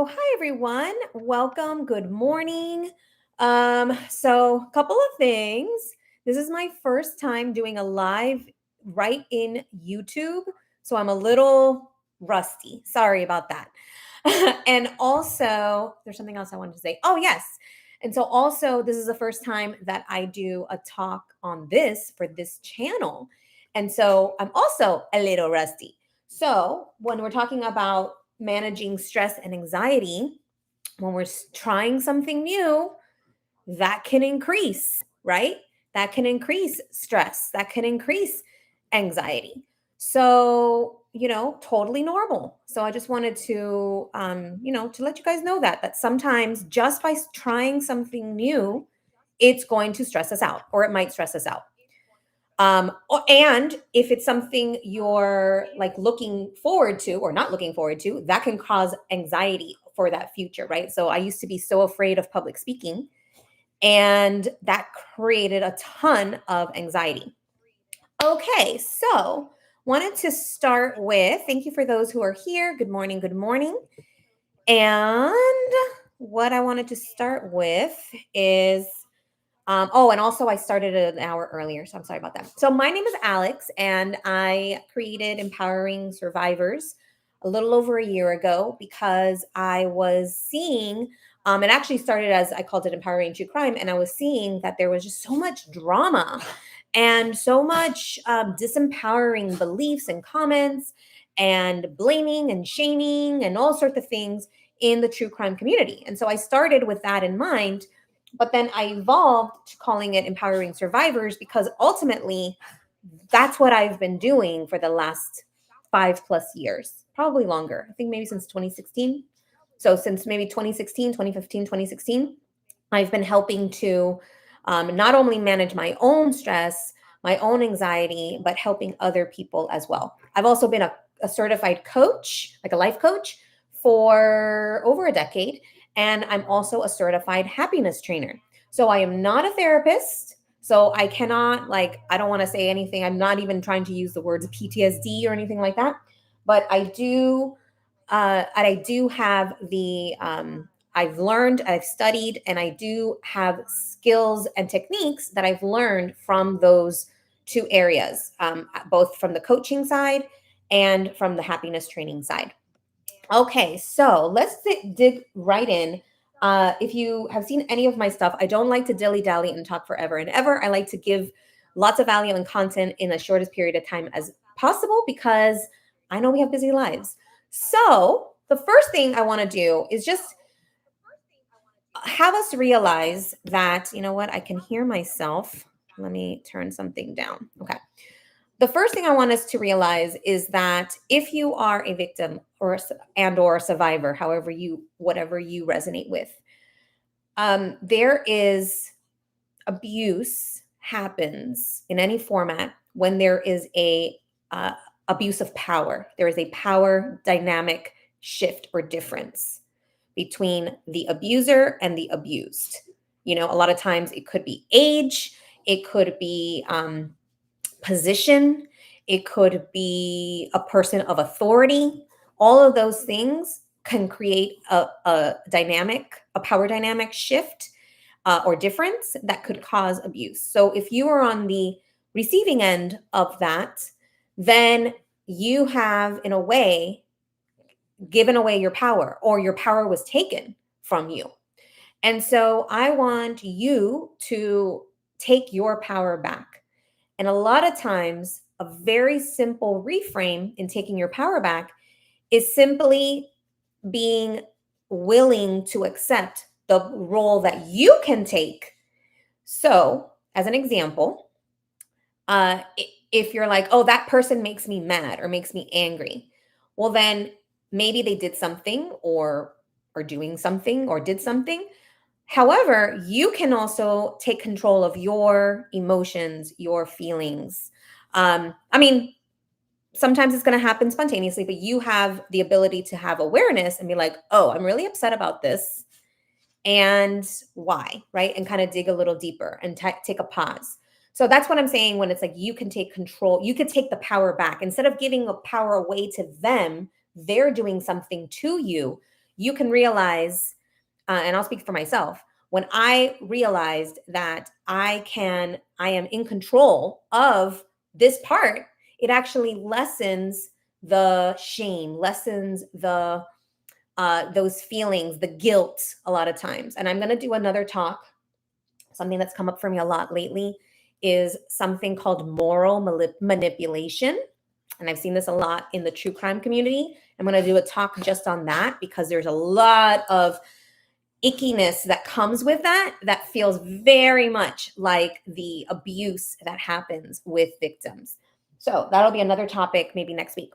Hi everyone. Welcome. Good morning. So a couple of things. This is my first time doing a live right in YouTube, so I'm a little rusty. Sorry about that. And also, there's something else I wanted to say. Oh, yes. And so also this is the first time that I do a talk on this for this channel. And so I'm also a little rusty. So, when we're talking about managing stress and anxiety, when we're trying something new, that can increase, right? That can increase stress, that can increase anxiety. So, totally normal. So I just wanted to, to let you guys know that sometimes just by trying something new, it's going to stress us out or it might stress us out. And if it's something you're like looking forward to or not looking forward to, that can cause anxiety for that future, right? So I used to be so afraid of public speaking, and that created a ton of anxiety. Okay, so wanted to start with thank you for those who are here. Good morning, good morning. And what I wanted to start with is and also I started an hour earlier, so I'm sorry about that. So my name is Alex, and I created Empowering Survivors a little over a year ago because I was seeing, it actually started as I called it Empowering True Crime, and I was seeing that there was just so much drama and so much disempowering beliefs and comments and blaming and shaming and all sorts of things in the true crime community. And so I started with that in mind, but then I evolved to calling it Empowering Survivors because ultimately that's what I've been doing for the last 5+ years, probably longer. I think maybe since 2016. So since maybe 2016, 2015, 2016, I've been helping to not only manage my own stress, my own anxiety, but helping other people as well. I've also been a certified coach, like a life coach, for over a decade. And I'm also a certified happiness trainer. So I am not a therapist. So I cannot, I don't want to say anything. I'm not even trying to use the words PTSD or anything like that. But I do have I've learned, I've studied, and I do have skills and techniques that I've learned from those two areas, both from the coaching side and from the happiness training side. Okay, so let's dig right in. If you have seen any of my stuff, I don't like to dilly dally and talk forever and ever. I like to give lots of value and content in the shortest period of time as possible because I know we have busy lives. So, the first thing I want to do is just have us realize that, you know what, I can hear myself. Let me turn something down. Okay. The first thing I want us to realize is that if you are a victim or a survivor, whatever you resonate with, there is abuse happens in any format when there is a abuse of power. There is a power dynamic shift or difference between the abuser and the abused. A lot of times it could be age, it could be position, it could be a person of authority. All of those things can create a power dynamic shift or difference that could cause abuse. So if you are on the receiving end of that, then you have, in a way, given away your power, or your power was taken from you. And so I want you to take your power back. And a lot of times, a very simple reframe in taking your power back is simply being willing to accept the role that you can take. So, as an example, if you're like, oh, that person makes me mad or makes me angry, well, then maybe they did something or are doing something or did something. However, you can also take control of your emotions, your feelings. I mean, sometimes it's going to happen spontaneously, but you have the ability to have awareness and be like, oh, I'm really upset about this. And why? Right. And kind of dig a little deeper and take a pause. So that's what I'm saying when it's like you can take control, you can take the power back. Instead of giving the power away to them, they're doing something to you. you can realize, and I'll speak for myself, when I realized that I am in control of this part, it actually lessens the shame, lessens the those feelings, the guilt a lot of times. And I'm going to do another talk. Something that's come up for me a lot lately is something called moral manipulation. And I've seen this a lot in the true crime community. I'm going to do a talk just on that because there's a lot of ickiness that comes with that feels very much like the abuse that happens with victims. So that'll be another topic maybe next week.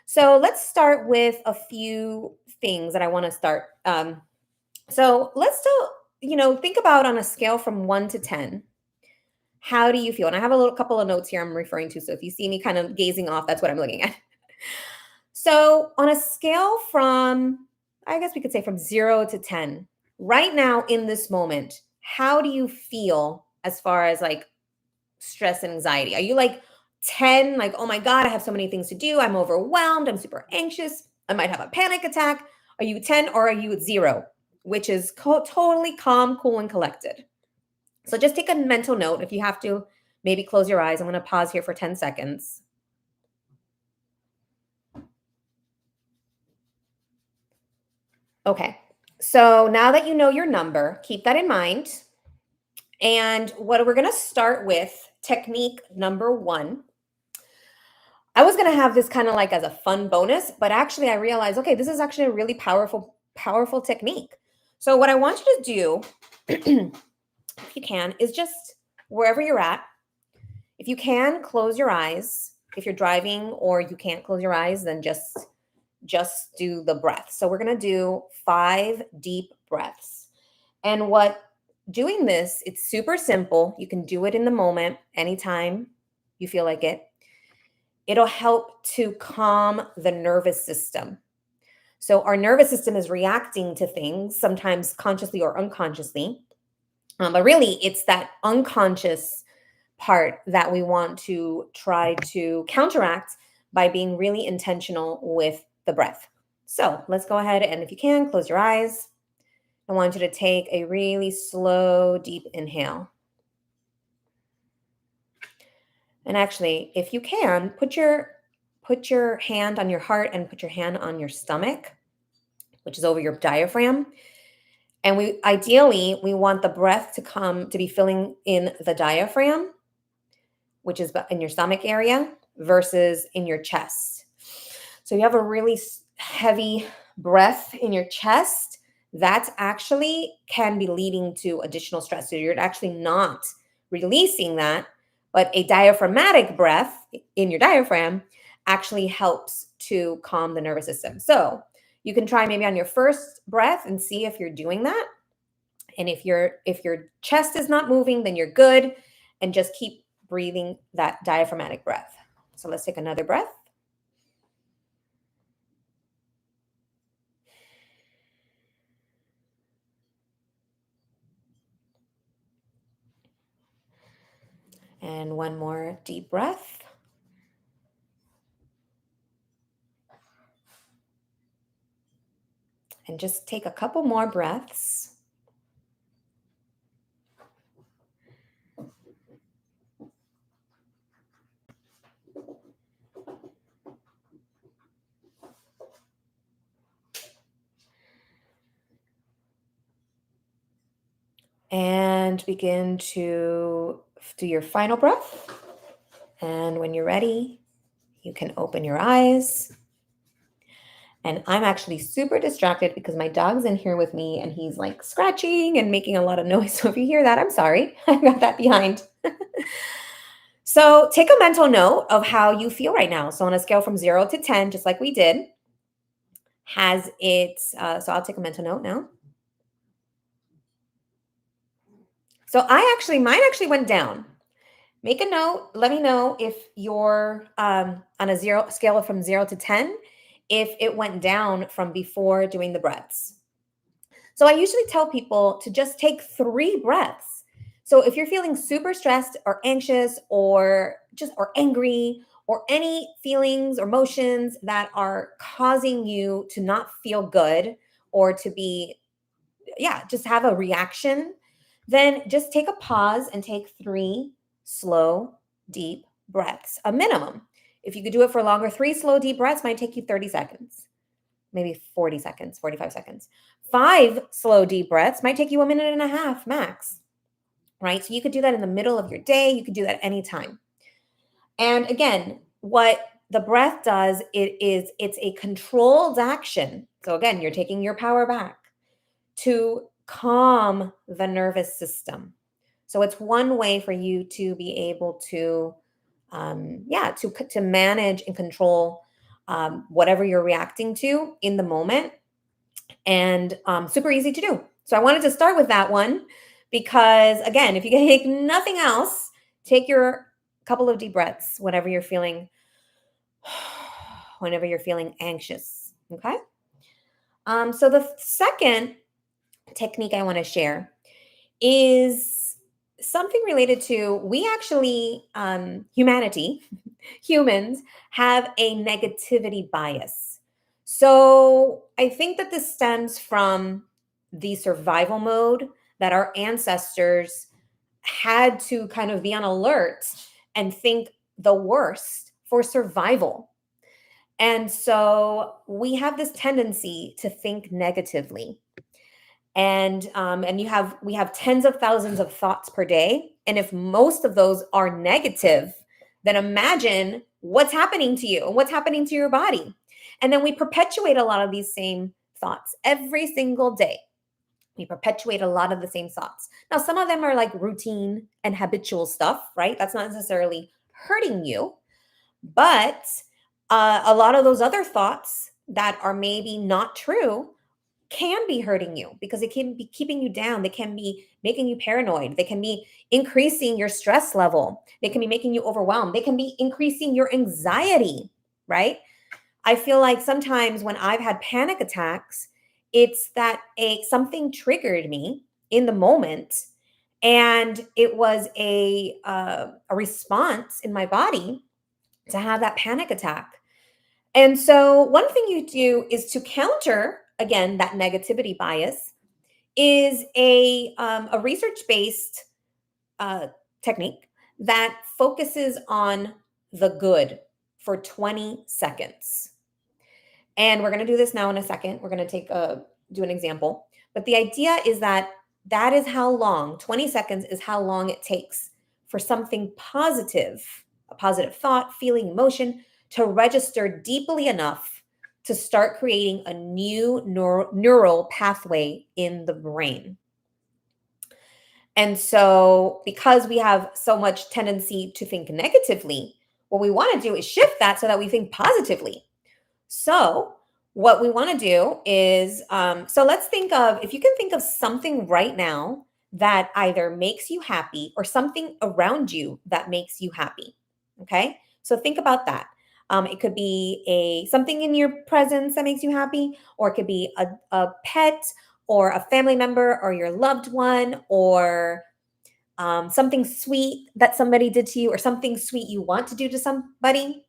So let's start with a few things that I want to start. So let's still, think about on a scale from 1 to 10. How do you feel? And I have a little couple of notes here I'm referring to. So if you see me kind of gazing off, that's what I'm looking at. So on a scale from, I guess we could say from 0 to 10, right now in this moment, how do you feel as far as like stress and anxiety? Are you like 10, like, oh my God, I have so many things to do. I'm overwhelmed. I'm super anxious. I might have a panic attack. Are you 10 or are you at 0, which is totally calm, cool, and collected? So just take a mental note. If you have to, maybe close your eyes. I'm going to pause here for 10 seconds. Okay. So now that you know your number, keep that in mind. And what we're going to start with, technique number 1. I was going to have this kind of like as a fun bonus, but actually I realized, okay, this is actually a really powerful technique. So what I want you to do, if you can, is just wherever you're at, if you can, close your eyes. If you're driving or you can't close your eyes, then just do the breath. So we're going to do 5 deep breaths. And what doing this, it's super simple. You can do it in the moment, anytime you feel like it. It'll help to calm the nervous system. So our nervous system is reacting to things, sometimes consciously or unconsciously. But really, it's that unconscious part that we want to try to counteract by being really intentional with the breath. So let's go ahead and if you can, close your eyes. I want you to take a really slow, deep inhale. And actually, if you can, put your hand on your heart and put your hand on your stomach, which is over your diaphragm. And we want the breath to be filling in the diaphragm, which is in your stomach area, versus in your chest. So you have a really heavy breath in your chest. That actually can be leading to additional stress. So you're actually not releasing that, but a diaphragmatic breath in your diaphragm actually helps to calm the nervous system. So you can try maybe on your first breath and see if you're doing that. And if your chest is not moving, then you're good. And just keep breathing that diaphragmatic breath. So let's take another breath. And one more deep breath. And just take a couple more breaths. And begin to do your final breath. And when you're ready, you can open your eyes. And I'm actually super distracted because my dog's in here with me and he's like scratching and making a lot of noise. So if you hear that, I'm sorry. I got that behind. So take a mental note of how you feel right now. So on a scale from 0 to 10, just like we did, so I'll take a mental note now. So mine actually went down. Make a note. Let me know if you're on a scale from 0 to 10, if it went down from before doing the breaths. So I usually tell people to just take 3 breaths. So if you're feeling super stressed or anxious or angry or any feelings or emotions that are causing you to not feel good or to be, yeah, just have a reaction, then just take a pause and take 3 slow, deep breaths, a minimum. If you could do it for longer, 3 slow, deep breaths might take you 30 seconds, maybe 40 seconds, 45 seconds. 5 slow, deep breaths might take you a minute and a half max, right? So you could do that in the middle of your day. You could do that anytime. And again, what the breath does, it's a controlled action. So again, you're taking your power back to calm the nervous system. So it's one way for you to be able to, to manage and control whatever you're reacting to in the moment, and super easy to do. So I wanted to start with that one because, again, if you can take nothing else, take your couple of deep breaths whenever you're feeling anxious. Okay. So the second technique I want to share is something related to, we actually, humanity, humans have a negativity bias. So I think that this stems from the survival mode that our ancestors had to kind of be on alert and think the worst for survival. And so we have this tendency to think negatively, and we have tens of thousands of thoughts per day, and if most of those are negative, then imagine what's happening to you and what's happening to your body. And then we perpetuate a lot of these same thoughts every single day. We perpetuate a lot of the same thoughts. Now, some of them are like routine and habitual stuff, right? That's not necessarily hurting you, but a lot of those other thoughts that are maybe not true can be hurting you because it can be keeping you down. They can be making you paranoid. They can be increasing your stress level. They can be making you overwhelmed. They can be increasing your anxiety, right? I feel like sometimes when I've had panic attacks, it's that something triggered me in the moment, and it was a response in my body to have that panic attack. And so one thing you do is to counter, again, that negativity bias, is a research-based uh, technique that focuses on the good for 20 seconds. And we're going to do this now in a second. We're going to do an example. But the idea is that is how long, 20 seconds is how long it takes for something positive, a positive thought, feeling, emotion, to register deeply enough to start creating a new neural pathway in the brain. And so, because we have so much tendency to think negatively, what we want to do is shift that so that we think positively. So, what we want to do is, so let's think of, if you can think of something right now that either makes you happy or something around you that makes you happy. Okay. So think about that. It could be something in your presence that makes you happy, or it could be a pet or a family member or your loved one, or something sweet that somebody did to you, or something sweet you want to do to somebody.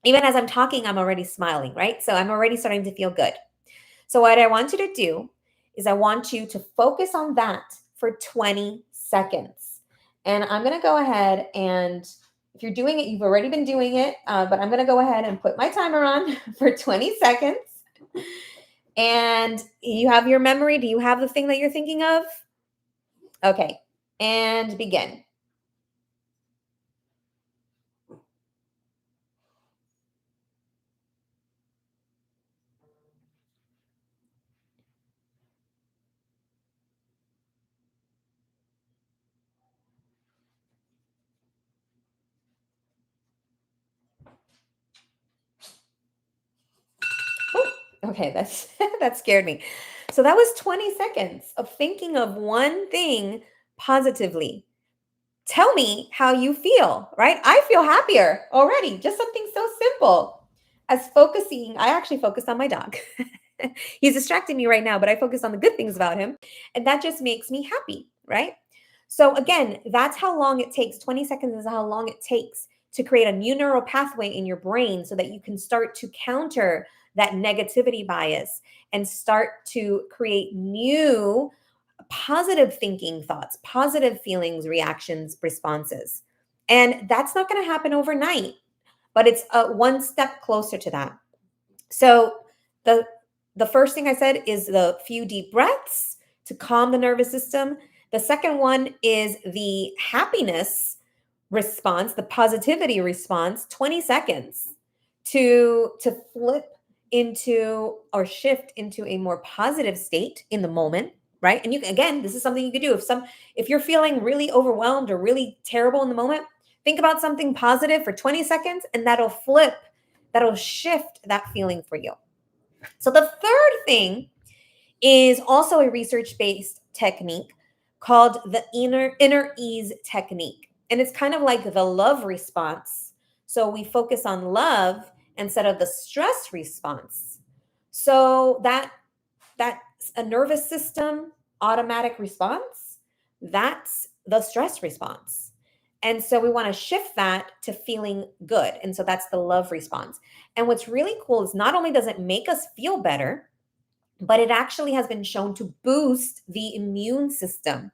Even as I'm talking, I'm already smiling, right? So I'm already starting to feel good. So what I want you to do is I want you to focus on that for 20 seconds. And I'm going to go ahead and, if you're doing it, you've already been doing it, but I'm going to go ahead and put my timer on for 20 seconds. And you have your memory. Do you have the thing that you're thinking of? Okay. And begin. Oh, okay, that's that scared me. So that was 20 seconds of thinking of one thing positively. Tell me how you feel, right? I feel happier already. Just something so simple as focusing. I actually focused on my dog. He's distracting me right now, but I focus on the good things about him. And that just makes me happy, right? So again, that's how long it takes. 20 seconds is how long it takes to create a new neural pathway in your brain so that you can start to counter that negativity bias and start to create new positive thinking thoughts, positive feelings, reactions, responses. And that's not going to happen overnight, but it's one step closer to that. So the the first thing I said is the few deep breaths to calm the nervous system. The second one is the happiness response, the positivity response, 20 seconds to flip into or shift into a more positive state in the moment, right? And you can, again, this is something you could do if you're feeling really overwhelmed or really terrible in the moment, think about something positive for 20 seconds and that'll shift that feeling for you. So the third thing is also a research-based technique called the inner ease technique. And it's kind of like the love response. So we focus on love instead of the stress response. So that's a nervous system automatic response. That's the stress response. And so we want to shift that to feeling good. And so that's the love response. And what's really cool is not only does it make us feel better, but it actually has been shown to boost the immune system.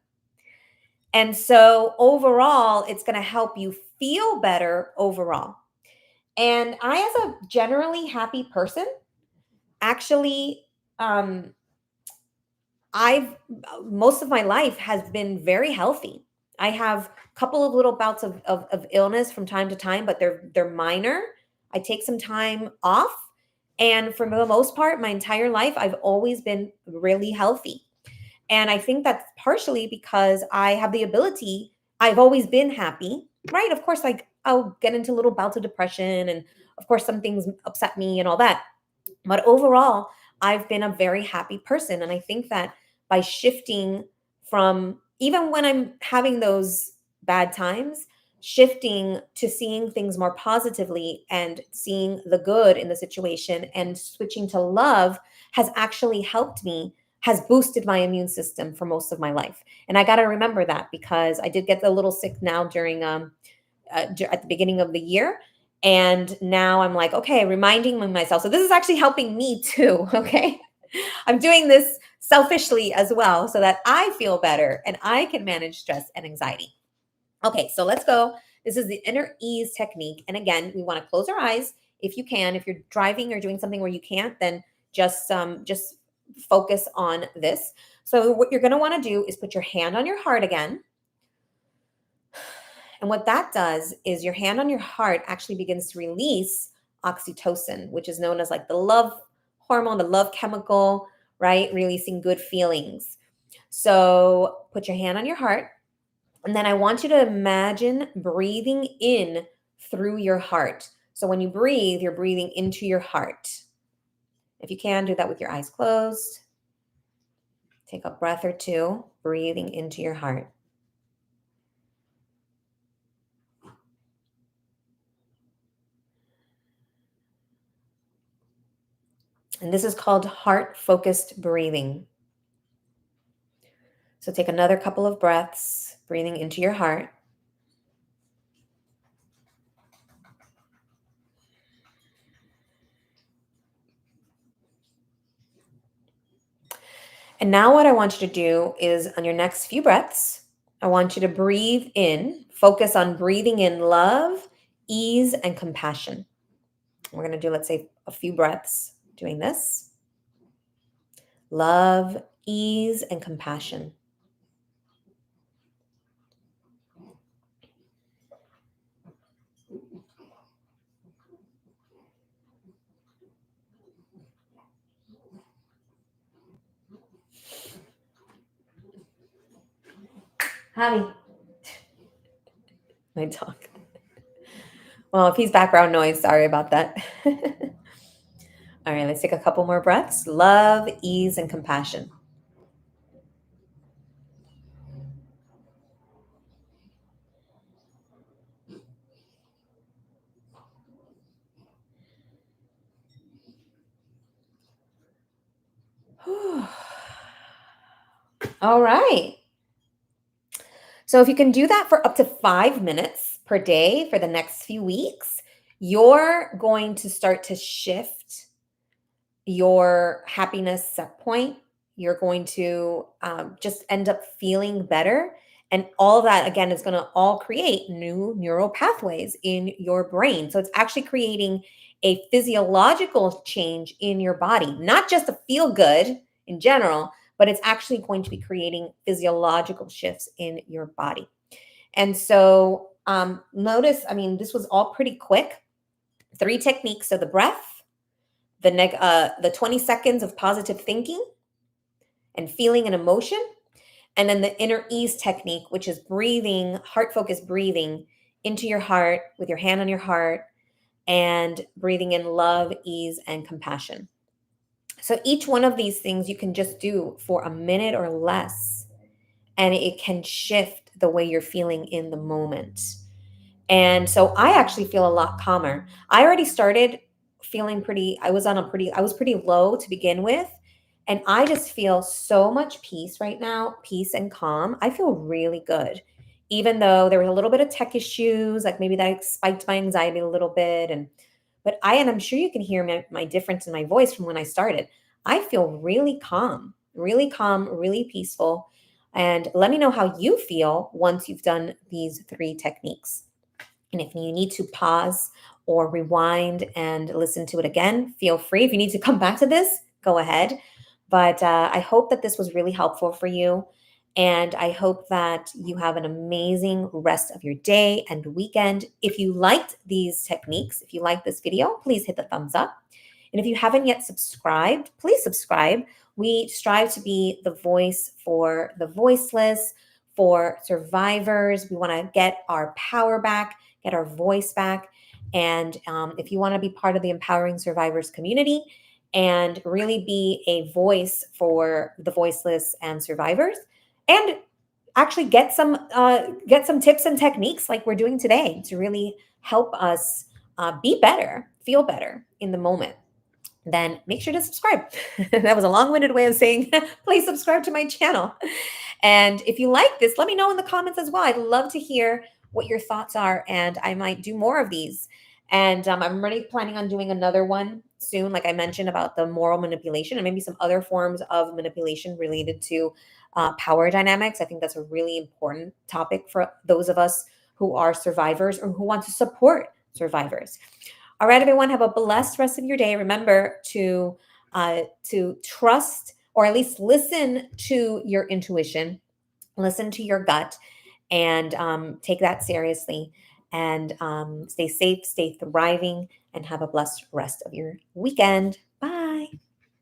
And so overall, it's going to help you feel better overall. And I, as a generally happy person, actually, um, I've most of my life has been very healthy. I have a couple of little bouts of illness from time to time, but they're minor. I take some time off. And for the most part, my entire life, I've always been really healthy. And I think that's partially because I have the ability, I've always been happy, right? Of course, like I'll get into little bouts of depression and of course some things upset me and all that. But overall, I've been a very happy person. And I think that by shifting from, even when I'm having those bad times, shifting to seeing things more positively and seeing the good in the situation and switching to love has actually helped me, has boosted my immune system for most of my life. And I got to remember that because I did get a little sick now during at the beginning of the year. And now I'm like, okay, reminding myself. So this is actually helping me too. Okay. I'm doing this selfishly as well so that I feel better and I can manage stress and anxiety. Okay. So let's go. This is the inner ease technique. And again, we want to close our eyes if you can. If you're driving or doing something where you can't, then just focus on this. So what you're going to want to do is put your hand on your heart again. And what that does is your hand on your heart actually begins to release oxytocin, which is known as like the love hormone, the love chemical, right? Releasing good feelings. So put your hand on your heart. And then I want you to imagine breathing in through your heart. So when you breathe, you're breathing into your heart. If you can, do that with your eyes closed. Take a breath or two, breathing into your heart. And this is called heart-focused breathing. So take another couple of breaths, breathing into your heart. And now what I want you to do is on your next few breaths, I want you to breathe in, focus on breathing in love, ease, and compassion. We're going to do, let's say, a few breaths doing this. Love, ease, and compassion. Javi, my dog. Well, if he's background noise, sorry about that. All right, let's take a couple more breaths. Love, ease, and compassion. All right. So if you can do that for up to 5 minutes per day for the next few weeks, you're going to start to shift your happiness set point. You're going to just end up feeling better. And all that, again, is going to all create new neural pathways in your brain. So it's actually creating a physiological change in your body, not just a feel good in general, but it's actually going to be creating physiological shifts in your body. And so notice, I mean, this was all pretty quick. 3 techniques. So the breath, the 20 seconds of positive thinking and feeling and emotion, and then the inner ease technique, which is breathing, heart focused breathing into your heart with your hand on your heart and breathing in love, ease, and compassion. So each one of these things you can just do for a minute or less, and it can shift the way you're feeling in the moment. And so I actually feel a lot calmer. I already started feeling pretty, I was pretty low to begin with. And I just feel so much peace right now, peace and calm. I feel really good. Even though there was a little bit of tech issues, like maybe that spiked my anxiety a little bit. And I'm sure you can hear my difference in my voice from when I started. I feel really calm, really peaceful. And let me know how you feel once you've done these 3 techniques. And if you need to pause or rewind and listen to it again, feel free. If you need to come back to this, go ahead. But I hope that this was really helpful for you. And I hope that you have an amazing rest of your day and weekend. If you liked these techniques, if you liked this video, please hit the thumbs up. And if you haven't yet subscribed, please subscribe. We strive to be the voice for the voiceless, for survivors. We want to get our power back, get our voice back. And if you want to be part of the Empowering Survivors community and really be a voice for the voiceless and survivors, and actually get some tips and techniques like we're doing today to really help us be better, feel better in the moment, then make sure to subscribe. That was a long-winded way of saying, please subscribe to my channel. And if you like this, let me know in the comments as well. I'd love to hear what your thoughts are, and I might do more of these. And I'm already planning on doing another one soon, like I mentioned, about the moral manipulation and maybe some other forms of manipulation related to power dynamics. I think that's a really important topic for those of us who are survivors or who want to support survivors. All right, everyone, have a blessed rest of your day. Remember to trust, or at least listen to your intuition, listen to your gut, and take that seriously. And stay safe, stay thriving, and have a blessed rest of your weekend.